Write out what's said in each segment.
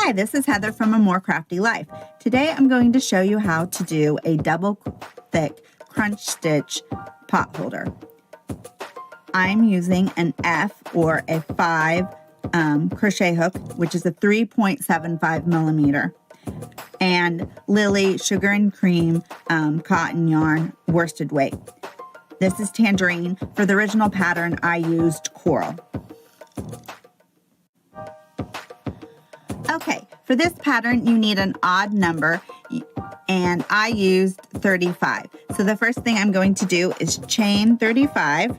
Hi, this is Heather from A More Crafty Life. Today I'm going to show you how to do a double thick crunch stitch pot holder. I'm using an F or a 5 crochet hook, which is a 3.75 millimeter, and Lily sugar and cream cotton yarn worsted weight. This is tangerine. For the original pattern, I used coral. Okay, for this pattern, you need an odd number, and I used 35. So the first thing I'm going to do is chain 35.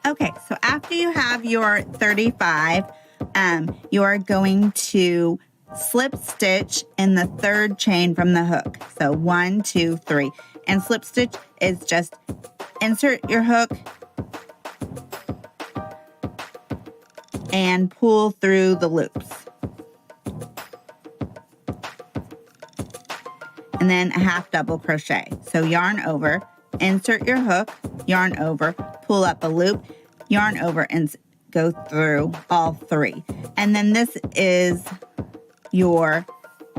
Okay, so after you have your 35, you are going to slip stitch in the third chain from the hook. So 1, 2, 3. And slip stitch is just insert your hook and pull through the loops. And then a half double crochet. So yarn over, insert your hook, yarn over, pull up a loop, yarn over, and go through all 3. And then this is your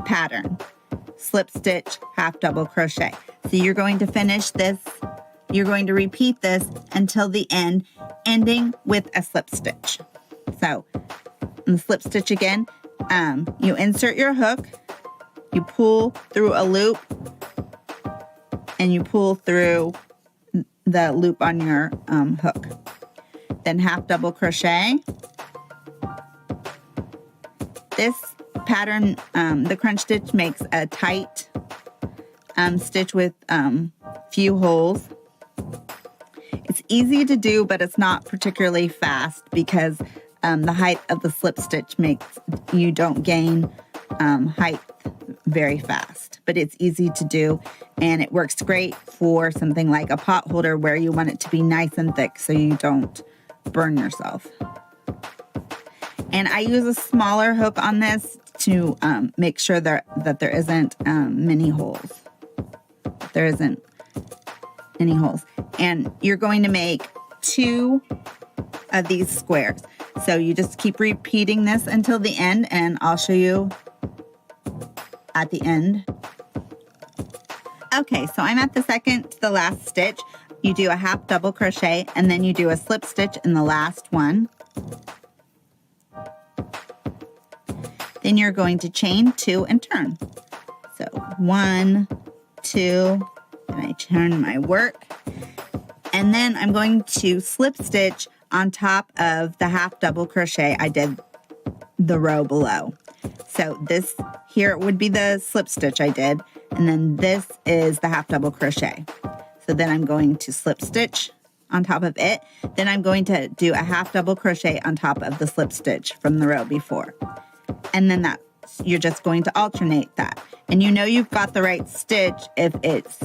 pattern. Slip stitch, half double crochet. So you're going to finish this, you're going to repeat this until the end, ending with a slip stitch. So in the slip stitch again, you insert your hook, you pull through a loop, and you pull through the loop on your hook. Then half double crochet. This pattern, the crunch stitch, makes a tight stitch with few holes. It's easy to do, but it's not particularly fast because the height of the slip stitch makes you don't gain height very fast, but it's easy to do, and it works great for something like a pot holder where you want it to be nice and thick so you don't burn yourself. And I use a smaller hook on this to make sure that there isn't many holes. There isn't any holes. And you're going to make 2 of these squares. So you just keep repeating this until the end, and I'll show you at the end. Okay, so I'm at the second to the last stitch. You do a half double crochet, and then you do a slip stitch in the last one. Then you're going to chain 2 and turn. So 1, 2, and I turn my work. And then I'm going to slip stitch on top of the half double crochet I did the row below. So this here would be the slip stitch I did, and then this is the half double crochet. So then I'm going to slip stitch on top of it. Then I'm going to do a half double crochet on top of the slip stitch from the row before. And then you're just going to alternate that. And you know you've got the right stitch if it's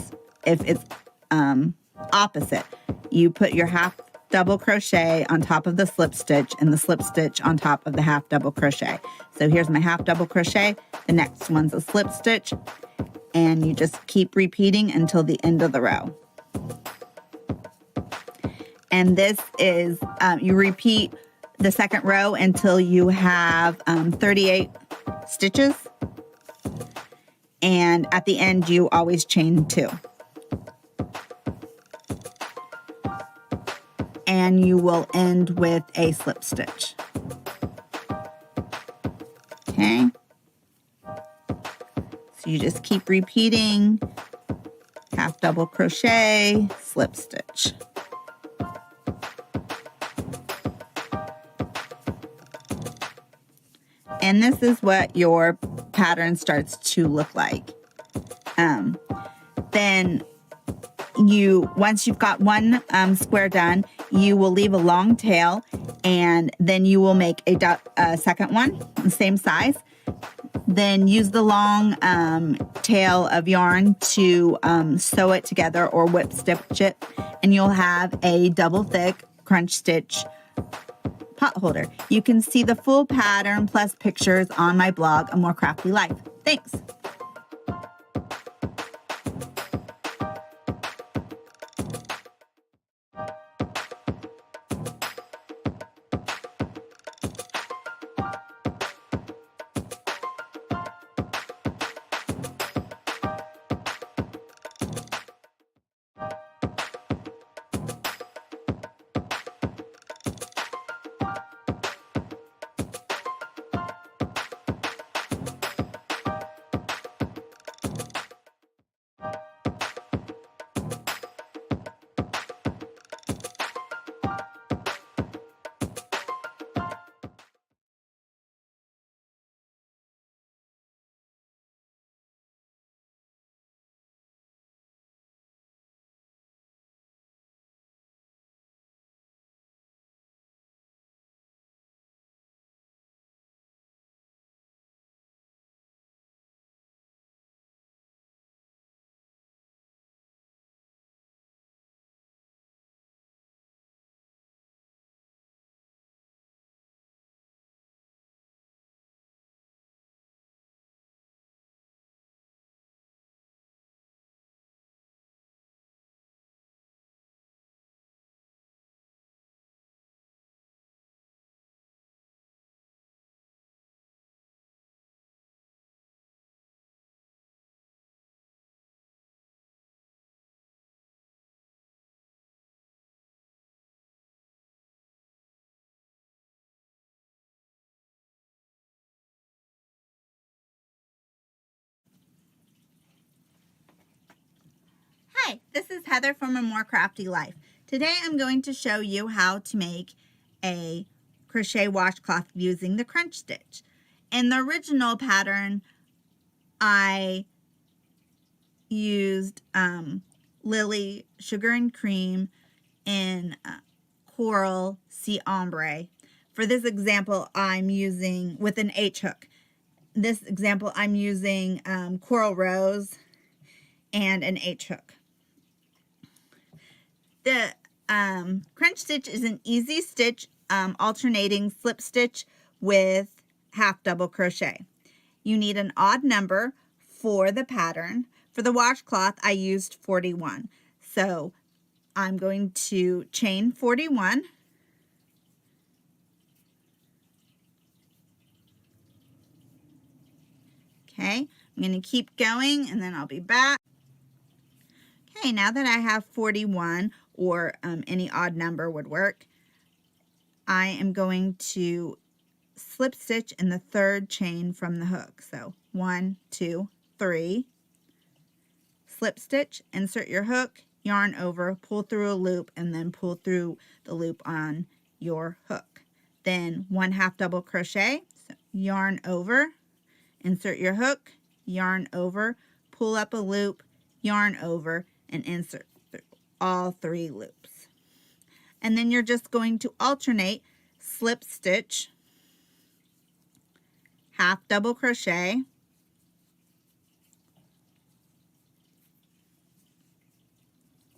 opposite. You put your half double crochet on top of the slip stitch and the slip stitch on top of the half double crochet. So here's my half double crochet. The next one's a slip stitch, and you just keep repeating until the end of the row. And this is, you repeat the second row until you have 38 stitches. and at the end you always chain 2. And you will end with a slip stitch. Okay, so you just keep repeating, half double crochet, slip stitch. And this is what your pattern starts to look like. Then once you've got one square done, you will leave a long tail, and then you will make a second one, the same size. Then use the long tail of yarn to sew it together or whip stitch it, and you'll have a double thick crunch stitch pot holder. You can see the full pattern plus pictures on my blog, A More Crafty Life. Thanks. Hi, this is Heather from A More Crafty Life. Today I'm going to show you how to make a crochet washcloth using the crunch stitch. In the original pattern, I used Lily Sugar and Cream in Coral Sea Ombre. For this example, I'm using with an H hook. This example, I'm using Coral Rose and an H hook. The crunch stitch is an easy stitch, alternating slip stitch with half double crochet. You need an odd number for the pattern. For the washcloth, I used 41. So I'm going to chain 41. Okay, I'm going to keep going and then I'll be back. Okay, now that I have 41, or any odd number would work, I am going to slip stitch in the third chain from the hook. So 1, 2, 3, slip stitch, insert your hook, yarn over, pull through a loop, and then pull through the loop on your hook. Then 1 half double crochet, so yarn over, insert your hook, yarn over, pull up a loop, yarn over, and insert through all 3 loops. And then you're just going to alternate slip stitch, half double crochet,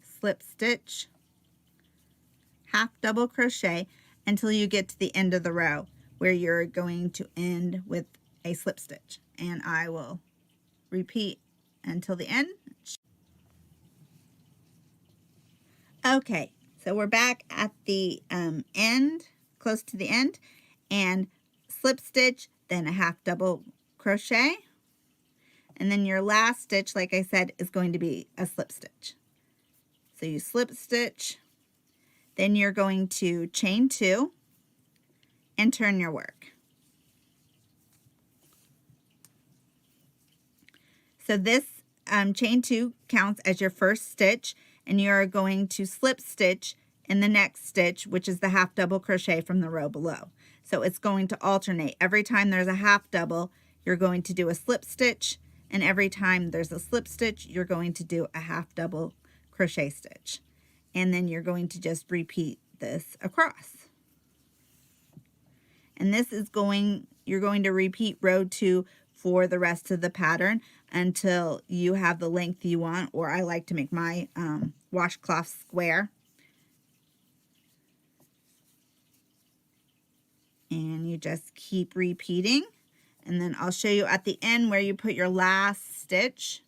slip stitch, half double crochet until you get to the end of the row where you're going to end with a slip stitch. And I will repeat until the end. Okay, so we're back at the end, close to the end, and slip stitch, then a half double crochet, And then your last stitch, like I said, is going to be a slip stitch. So you slip stitch, then you're going to chain 2 and turn your work. So this chain 2 counts as your first stitch, and you're going to slip stitch in the next stitch, which is the half double crochet from the row below. So it's going to alternate. Every time there's a half double, you're going to do a slip stitch, and every time there's a slip stitch, you're going to do a half double crochet stitch. And then you're going to just repeat this across. And this is you're going to repeat row 2 for the rest of the pattern until you have the length you want, or I like to make my washcloth square. And you just keep repeating, and then I'll show you at the end where you put your last stitch.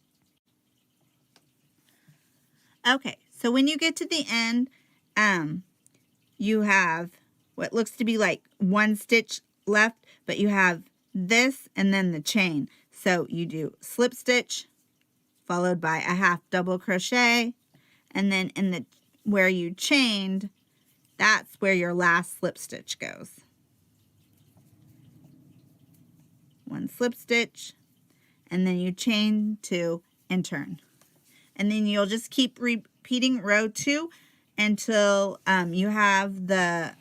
Okay, so when you get to the end, you have what looks to be like one stitch left, but you have this and then the chain. So you do slip stitch followed by a half double crochet, and then in the where you chained, that's where your last slip stitch goes. One slip stitch, and then you chain 2 and turn. And then you'll just keep repeating row 2 until you have the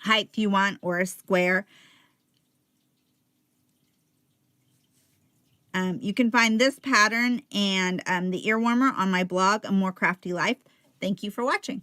height you want, or a square. You can find this pattern and the ear warmer on my blog, A More Crafty Life. Thank you for watching.